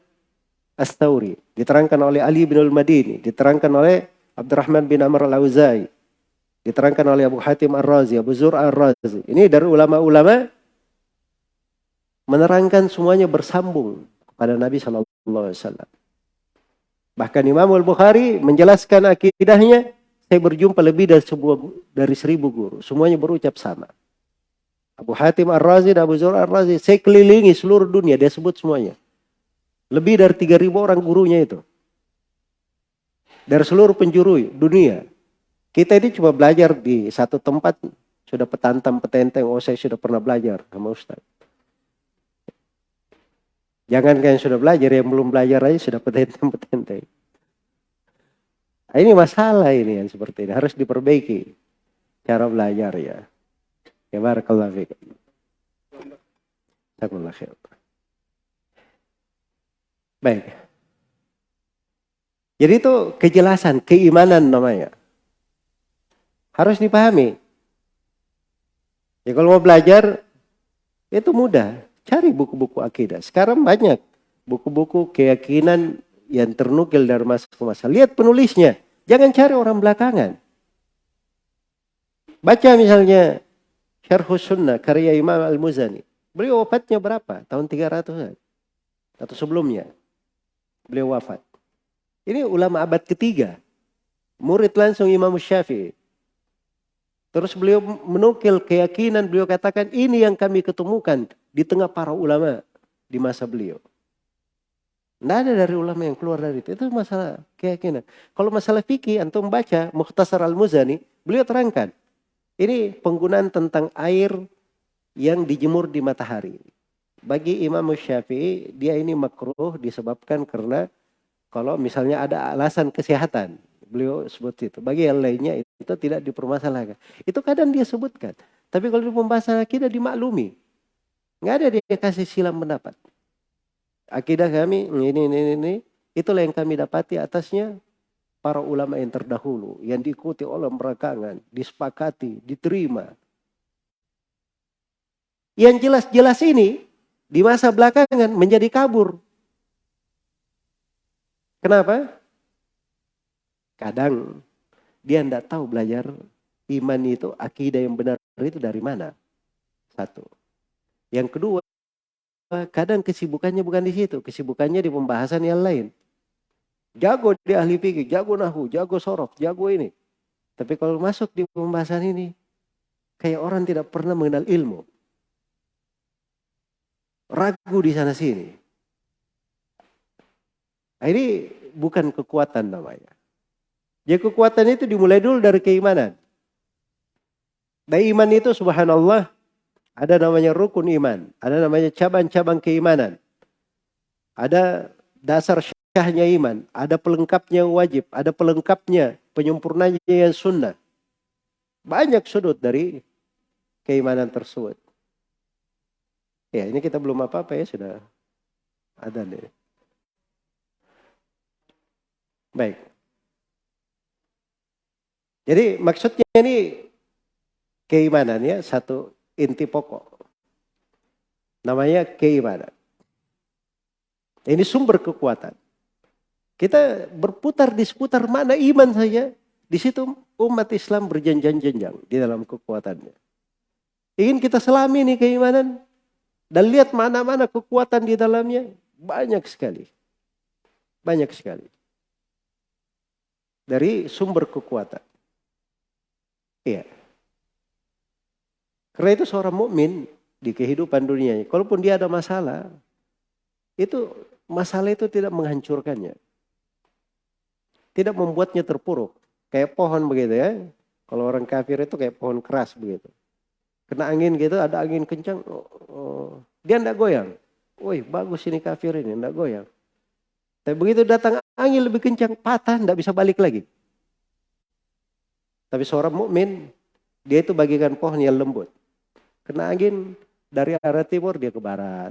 Ats-Tsauri, diterangkan oleh Ali bin Al-Madini, diterangkan oleh Abdurrahman bin Amr Al-Auza'i, diterangkan oleh Abu Hatim Ar-Razi, Abu Zur Ar-Razi. Ini dari ulama-ulama menerangkan semuanya bersambung kepada Nabi SAW. Bahkan Imam Al-Bukhari menjelaskan akidahnya, saya berjumpa lebih dari 1000 guru. Semuanya berucap sama. Abu Hatim Ar-Razi dan Abu Zur Ar-Razi, saya kelilingi seluruh dunia, dia sebut semuanya. Lebih dari 3000 orang gurunya itu. Dari seluruh penjuru dunia. Kita ini cuma belajar di satu tempat, sudah petantang-petenteng, oh saya sudah pernah belajar sama Ustaz. Jangan yang sudah belajar, yang belum belajar aja sudah petenteng-petenteng. Nah, ini masalah ini yang seperti ini. Harus diperbaiki cara belajar ya. Ya barakallahu fiik. Jazakumullah khair. Baik. Jadi itu kejelasan, keimanan namanya. Harus dipahami. Ya kalau mau belajar, itu mudah. Cari buku-buku akidah. Sekarang banyak buku-buku keyakinan yang ternukil dari masa ke masa. Lihat penulisnya. Jangan cari orang belakangan. Baca misalnya Syarhus Sunnah karya Imam Al-Muzani. Beliau wafatnya berapa? Tahun 300-an. Atau sebelumnya. Beliau wafat. Ini ulama abad ketiga. Murid langsung Imam Syafi'i. Terus beliau menukil keyakinan, beliau katakan ini yang kami ketemukan di tengah para ulama di masa beliau. Tidak ada dari ulama yang keluar dari itu. Itu masalah keyakinan. Kalau masalah fikih, antum baca Mukhtasar Al-Muzani, beliau terangkan. Ini penggunaan tentang air yang dijemur di matahari. Bagi Imam Syafi'i, dia ini makruh disebabkan karena kalau misalnya ada alasan kesehatan. Beliau sebut itu. Bagi yang lainnya itu tidak dipermasalahkan. Itu kadang dia sebutkan. Tapi kalau di pembahasan akidah dimaklumi. Nggak ada dia kasih silam pendapat. Akidah kami ini. Itulah yang kami dapati atasnya para ulama yang terdahulu. Yang diikuti oleh belakangan. Disepakati, diterima. Yang jelas-jelas ini di masa belakangan menjadi kabur. Kenapa? Kadang dia tidak tahu belajar iman itu, akidah yang benar itu dari mana. Satu. Yang kedua, kadang kesibukannya bukan di situ. Kesibukannya di pembahasan yang lain. Jago di ahli fikih, jago nahu, jago sorof, jago ini. Tapi kalau masuk di pembahasan ini, kayak orang tidak pernah mengenal ilmu. Ragu di sana sini. Nah, ini bukan kekuatan namanya. Jadi kekuatan itu dimulai dulu dari keimanan. Dari iman itu subhanallah, ada namanya rukun iman. Ada namanya cabang-cabang keimanan. Ada dasar syahnya iman. Ada pelengkapnya yang wajib. Ada pelengkapnya, penyempurnanya yang sunnah. Banyak sudut dari keimanan tersebut. Ya, ini kita belum apa-apa ya, sudah ada nih. Baik. Jadi maksudnya ini keimanan ya, satu inti pokok. Namanya keimanan. Ini sumber kekuatan. Kita berputar di seputar mana iman saja. Di situ umat Islam berjenjang-jenjang di dalam kekuatannya. Ingin kita selami nih keimanan. Dan lihat mana-mana kekuatan di dalamnya. Banyak sekali. Banyak sekali. Dari sumber kekuatan. Iya. Karena itu seorang mukmin di kehidupan dunianya. Kalaupun dia ada masalah. Masalah itu tidak menghancurkannya. Tidak membuatnya terpuruk. Kayak pohon begitu ya. Kalau orang kafir itu kayak pohon keras begitu. Kena angin gitu, ada angin kencang, dia tidak goyang. Woi, bagus ini kafir ini, tidak goyang. Tapi begitu datang angin lebih kencang, patah, tidak bisa balik lagi. Tapi seorang mukmin, dia itu bagikan pohon yang lembut. Kena angin dari arah timur dia ke barat,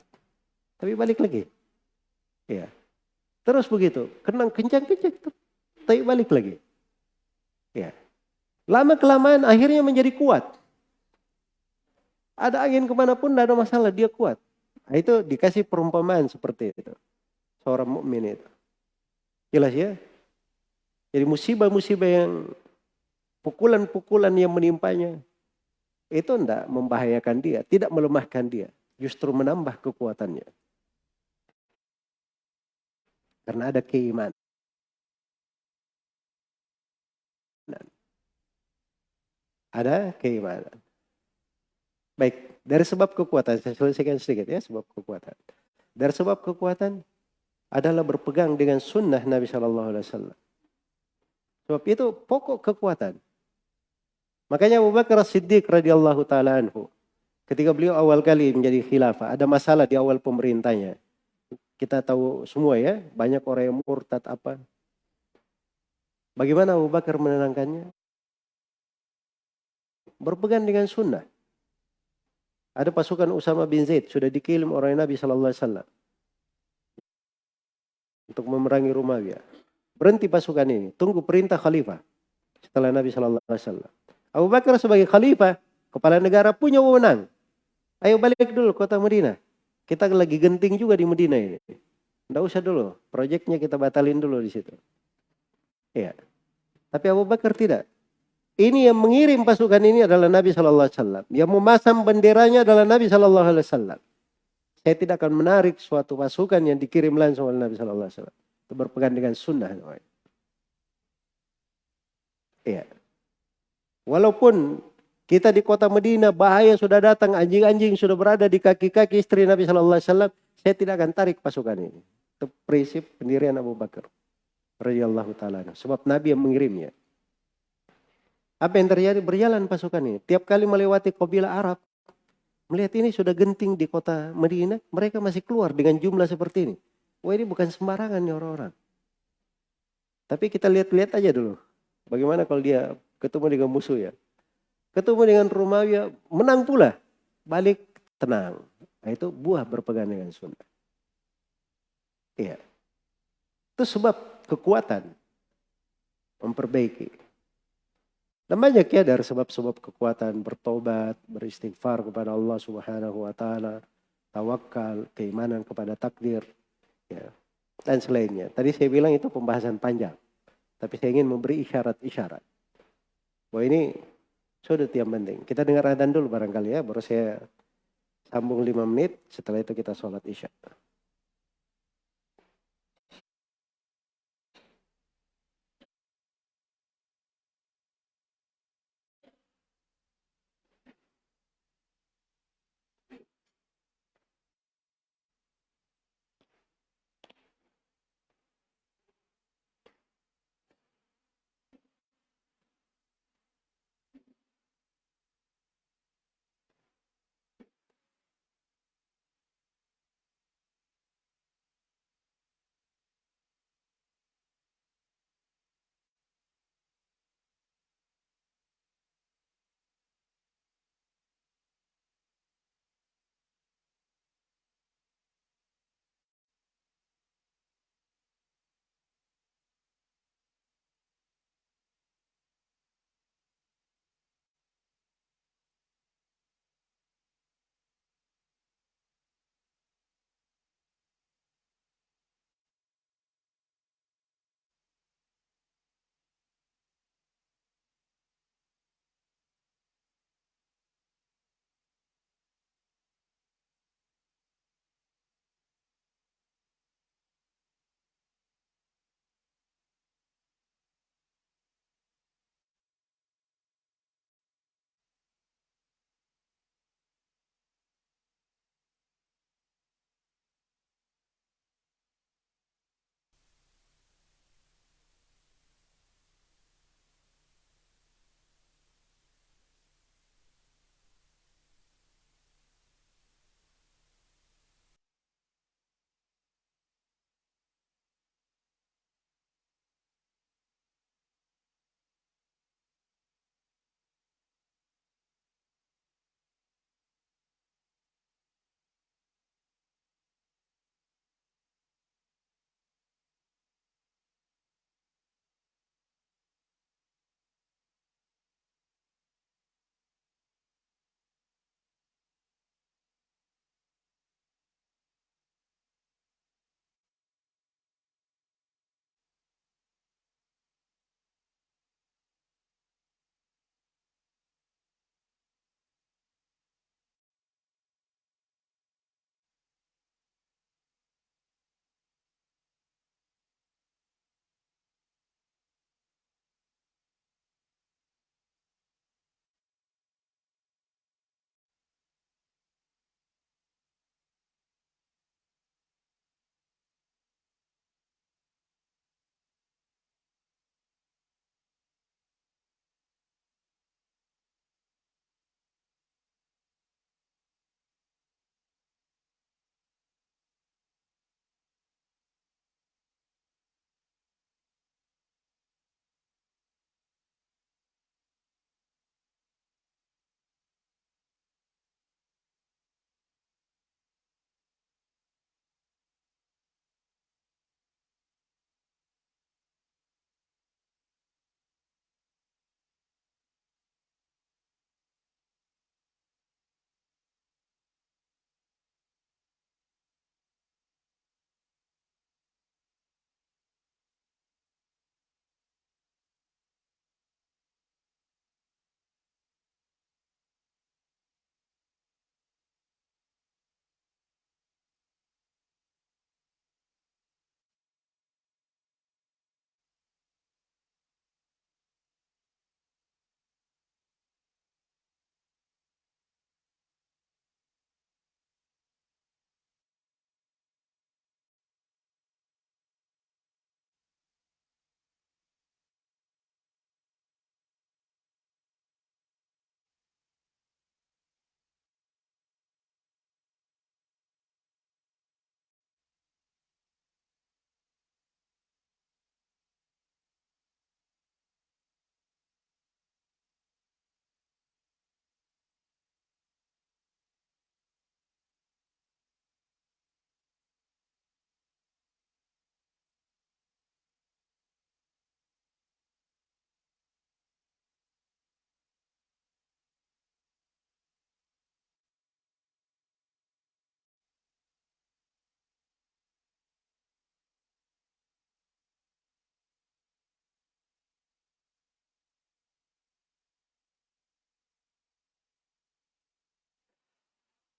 tapi balik lagi. Ya, terus begitu, kena kencang-kencang, tapi balik lagi. Ya, lama kelamaan akhirnya menjadi kuat. Ada angin kemanapun tidak ada masalah, dia kuat. Nah, itu dikasih perumpamaan seperti itu. Seorang mukmin itu. Jelas ya? Jadi musibah-musibah yang pukulan-pukulan yang menimpanya itu tidak membahayakan dia, tidak melemahkan dia. Justru menambah kekuatannya. Karena ada keimanan. Ada keimanan. Baik, dari sebab kekuatan, saya selesaikan sedikit ya, sebab kekuatan. Dari sebab kekuatan adalah berpegang dengan sunnah Nabi Shallallahu Alaihi Wasallam. Sebab itu pokok kekuatan. Makanya Abu Bakar As-Siddiq radhiyallahu taala anhu, ketika beliau awal kali menjadi khilafah, ada masalah di awal pemerintahnya. Kita tahu semua ya, banyak orang yang murtad apa. Bagaimana Abu Bakar menenangkannya? Berpegang dengan sunnah. Ada pasukan Usama bin Zaid sudah dikirim oleh Nabi Sallallahu Alaihi Wasallam untuk memerangi Romawi. Berhenti pasukan ini, tunggu perintah khalifah setelah Nabi Sallallahu Alaihi Wasallam. Abu Bakar sebagai khalifah, kepala negara punya wewenang. Ayo balik dulu kota Madinah. Kita lagi genting juga di Madinah ini. Nggak usah dulu, proyeknya kita batalin dulu di situ. Iya. Tapi Abu Bakar tidak. Ini yang mengirim pasukan ini adalah Nabi Shallallahu Alaihi Wasallam. Yang memasang benderanya adalah Nabi Shallallahu Alaihi Wasallam. Saya tidak akan menarik suatu pasukan yang dikirim langsung oleh Nabi Shallallahu Alaihi Wasallam. Itu berpegang dengan sunnah. Iya. Walaupun kita di kota Madinah bahaya sudah datang, anjing-anjing sudah berada di kaki-kaki istri Nabi Shallallahu Alaihi Wasallam, saya tidak akan tarik pasukan ini. Itu prinsip pendirian Abu Bakar radhiyallahu taala. Sebab Nabi yang mengirimnya. Apa yang terjadi? Berjalan pasukan ini. Tiap kali melewati kabilah Arab. Melihat ini sudah genting di kota Madinah. Mereka masih keluar dengan jumlah seperti ini. Wah, ini bukan sembarangan nih orang-orang. Tapi kita lihat-lihat aja dulu. Bagaimana kalau dia ketemu dengan musuh ya. Ketemu dengan Romawi, menang pula. Balik tenang. Nah, itu buah berpegang dengan sunnah. Iya. Itu sebab kekuatan memperbaiki. Dan banyak ya dari sebab-sebab kekuatan bertobat, beristighfar kepada Allah Subhanahu wa taala, tawakal, keimanan kepada takdir, ya, dan selainnya. Tadi saya bilang itu pembahasan panjang, tapi saya ingin memberi isyarat-isyarat bahwa ini sudut yang penting. Kita dengar adzan dulu barangkali ya, baru saya sambung 5 menit, setelah itu kita sholat isya.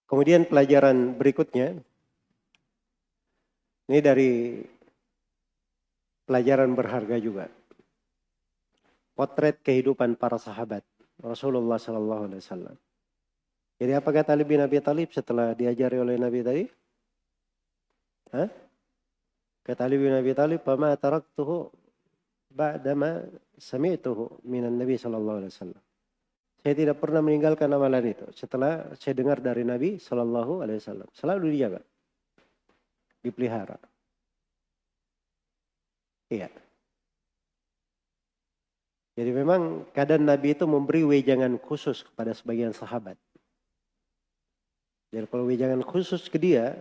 Kemudian pelajaran berikutnya, ini dari pelajaran berharga juga. Potret kehidupan para sahabat Rasulullah Sallallahu Alaihi Wasallam. Jadi apa kata Ali bin Abi Thalib setelah diajari oleh Nabi tadi? Hah? Kata Ali bin Abi Thalib, "Fama taraktuhu ba'dama sami'tuhu minan Nabi Sallallahu Alaihi Wasallam." Saya tidak pernah meninggalkan amalan itu setelah saya dengar dari Nabi Sallallahu Alaihi Wasallam. Selalu dijaga, dipelihara. Iya. Jadi memang kadang Nabi itu memberi wejangan khusus kepada sebagian sahabat. Jadi kalau wejangan khusus ke dia,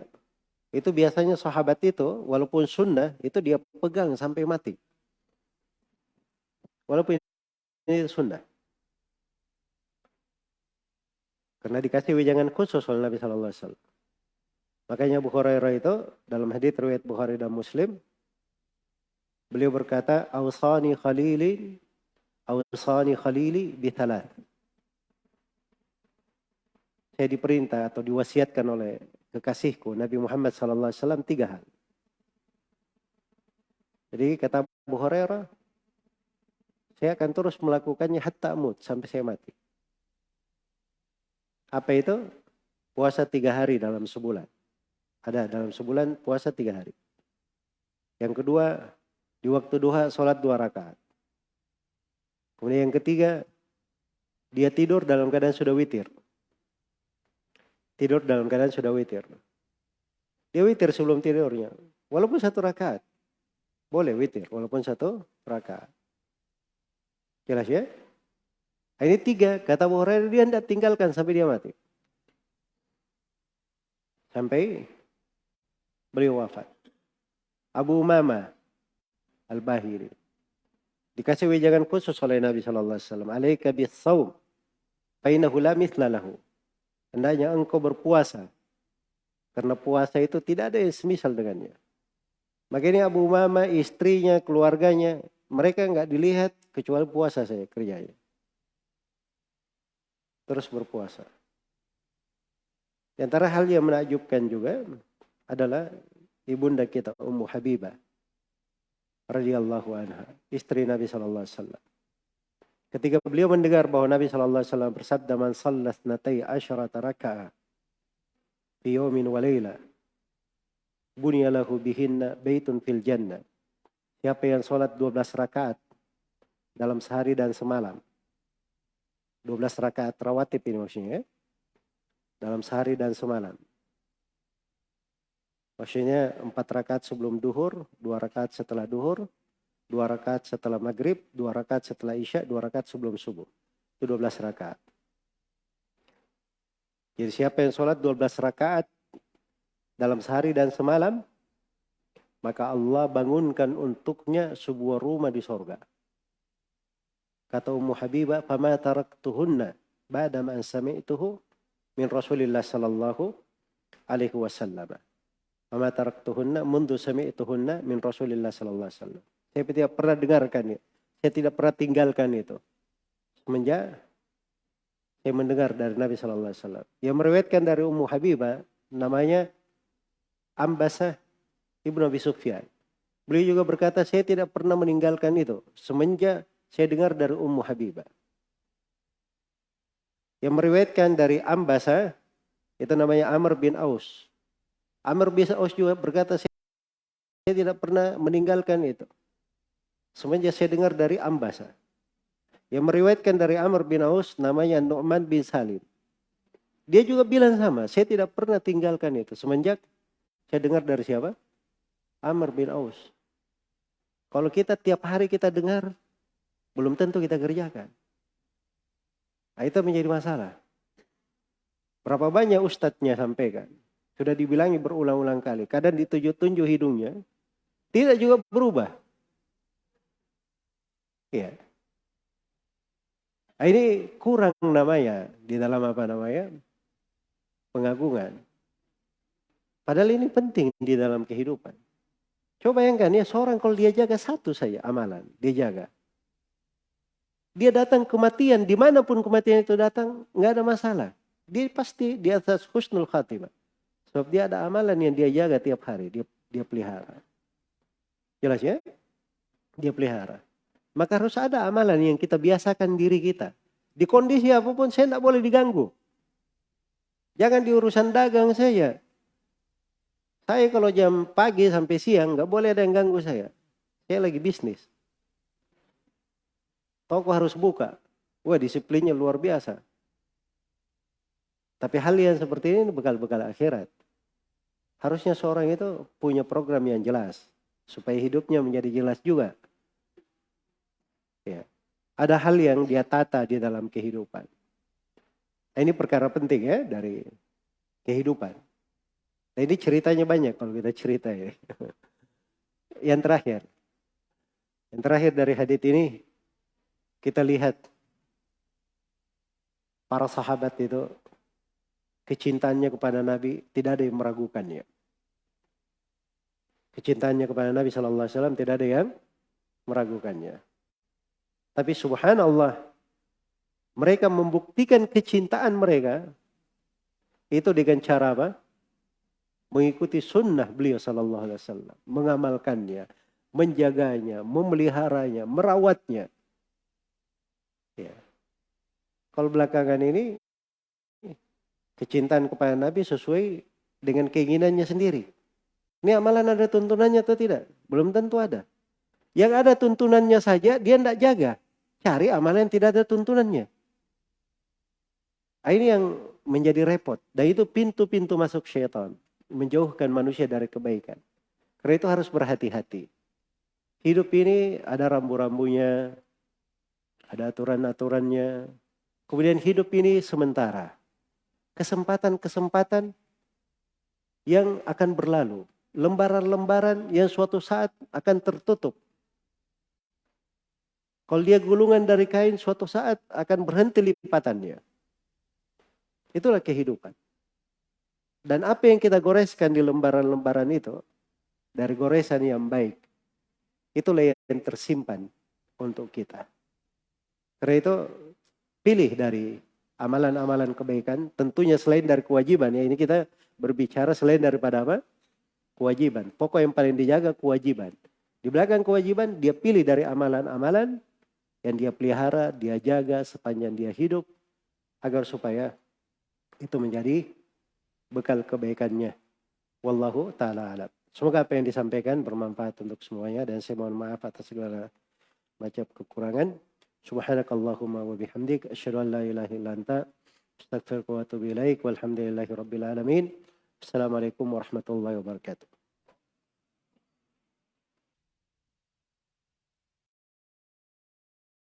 itu biasanya sahabat itu walaupun sunnah itu dia pegang sampai mati. Walaupun ini sunnah. Karena dikasih wejangan khusus oleh Nabi Sallallahu Alaihi Wasallam. Makanya Abu Hurairah itu dalam hadits riwayat Bukhari dan Muslim, beliau berkata, "Awsani khalili bithalat." Saya diperintah atau diwasiatkan oleh kekasihku Nabi Muhammad Sallallahu Alaihi Wasallam 3 hal. Jadi kata Abu Hurairah, saya akan terus melakukannya hatta amut, sampai saya mati. Apa itu? Puasa 3 hari dalam sebulan. Ada dalam sebulan puasa 3 hari. Yang kedua, di waktu duha sholat 2 rakaat. Kemudian yang ketiga, dia tidur dalam keadaan sudah witir. Tidur dalam keadaan sudah witir. Dia witir sebelum tidurnya. Walaupun 1 rakaat. Boleh witir walaupun 1 rakaat. Jelas ya? Ini 3, kata Abu Hurairah, dia tidak tinggalkan sampai dia mati. Sampai beliau wafat. Abu Umamah Al-Bahili dikasih wejangan khusus oleh Nabi Sallallahu Alaihi Wasallam. "Alaika bis-shaum, fa innahu la mithla lahu." Hendaknya engkau berpuasa. Karena puasa itu tidak ada yang semisal dengannya. Makanya Abu Umamah, istrinya, keluarganya, mereka enggak dilihat kecuali puasa saja kerjanya. Terus berpuasa. Di antara hal yang menakjubkan juga adalah ibunda kita Ummu Habibah radhiyallahu anha, istri Nabi sallallahu alaihi wasallam. Ketika beliau mendengar bahwa Nabi sallallahu alaihi wasallam bersabda, "Man shalla 12 raka'ah fi yawmin wa laila, bunya lahu bihinna baitun fil jannah." Siapa yang salat 12 rakaat dalam sehari dan semalam. 12 rakaat rawatib ini maksudnya ya. Dalam sehari dan semalam. Maksudnya 4 rakaat sebelum duhur, 2 rakaat setelah duhur, 2 rakaat setelah maghrib, 2 rakaat setelah isya, 2 rakaat sebelum subuh. Itu 12 rakaat. Jadi siapa yang sholat 12 rakaat dalam sehari dan semalam, maka Allah bangunkan untuknya sebuah rumah di sorga. Kata Ummu Habibah, "Fama taraktuhunna ba'da ma sami'tuhu min Rasulillah sallallahu alaihi wasallam." Fama taraktuhunna mundu sami'tuhunna min Rasulillah sallallahu alaihi wasallam. Saya tidak pernah dengarkan itu. Saya tidak pernah tinggalkan itu. Semenjak saya mendengar dari Nabi sallallahu alaihi wasallam. Yang meriwayatkan dari Ummu Habibah namanya Ambasah Ibnu Abi Sufyan. Beliau juga berkata, saya tidak pernah meninggalkan itu semenjak saya dengar dari Ummu Habibah. Yang meriwayatkan dari Ambasah itu namanya Amr bin Aus. Amr bin Aus juga berkata, saya tidak pernah meninggalkan itu semenjak saya dengar dari Ambasah. Yang meriwayatkan dari Amr bin Aus namanya Nu'man bin Salim. Dia juga bilang sama, saya tidak pernah tinggalkan itu semenjak saya dengar dari siapa? Amr bin Aus. Kalau kita tiap hari kita dengar, belum tentu kita kerjakan. Nah, itu menjadi masalah. Berapa banyak ustadznya sampaikan. Sudah dibilangi berulang-ulang kali. Kadang ditunjuk-tunjuk hidungnya. Tidak juga berubah. Iya. Nah, ini kurang namanya. Di dalam apa namanya? Pengagungan. Padahal ini penting di dalam kehidupan. Coba bayangkan ya, seorang kalau dia jaga 1 saja amalan. Dia jaga. Dia datang kematian, dimanapun kematian itu datang, nggak ada masalah. dia pasti di atas husnul khatimah. Sebab dia ada amalan yang dia jaga tiap hari, dia pelihara. Jelas ya? Dia pelihara. Maka harus ada amalan yang kita biasakan diri kita. Di kondisi apapun saya tidak boleh diganggu. Jangan di urusan dagang saya. Saya kalau jam pagi sampai siang nggak boleh ada yang ganggu saya. Saya lagi bisnis. Toko harus buka. Wah, disiplinnya luar biasa. Tapi hal yang seperti ini bekal-bekal akhirat. Harusnya seorang itu punya program yang jelas. Supaya hidupnya menjadi jelas juga. Ya. Ada hal yang dia tata di dalam kehidupan. Ini perkara penting ya dari kehidupan. Nah, ini ceritanya banyak kalau kita cerita ya. Yang terakhir dari hadits ini kita lihat para sahabat itu kecintaannya kepada Nabi tidak ada yang meragukannya. Kecintaannya kepada Nabi SAW tidak ada yang meragukannya. Tapi subhanallah, mereka membuktikan kecintaan mereka itu dengan cara apa? Mengikuti sunnah beliau SAW, mengamalkannya, menjaganya, memeliharanya, merawatnya. Ya. Kalau belakangan ini kecintaan kepada Nabi sesuai dengan keinginannya sendiri. Ini amalan ada tuntunannya atau tidak? Belum tentu ada. Yang ada tuntunannya saja dia tidak jaga. Cari amalan yang tidak ada tuntunannya. Ini yang menjadi repot. Dan itu pintu-pintu masuk syaitan. Menjauhkan manusia dari kebaikan. Karena itu harus berhati-hati. Hidup ini ada rambu-rambunya. Ada aturan-aturannya. Kemudian hidup ini sementara. Kesempatan-kesempatan yang akan berlalu. Lembaran-lembaran yang suatu saat akan tertutup. Kalau dia gulungan dari kain, suatu saat akan berhenti lipatannya. Itulah kehidupan. Dan apa yang kita goreskan di lembaran-lembaran itu, dari goresan yang baik, itulah yang tersimpan untuk kita. Karena itu, pilih dari amalan-amalan kebaikan, tentunya selain dari kewajiban. Ya, ini kita berbicara selain daripada apa? Kewajiban. Pokok yang paling dijaga kewajiban. Di belakang kewajiban, dia pilih dari amalan-amalan yang dia pelihara, dia jaga sepanjang dia hidup, agar supaya itu menjadi bekal kebaikannya. Wallahu ta'ala alam. Semoga apa yang disampaikan bermanfaat untuk semuanya, dan saya mohon maaf atas segala macam kekurangan. Subhanakallahumma wa bihamdik, asyhadu an la ilaha illa anta, astaghfiruka wa atubu ilaik, walhamdulillahi rabbil alamin. Assalamualaikum warahmatullahi wabarakatuh.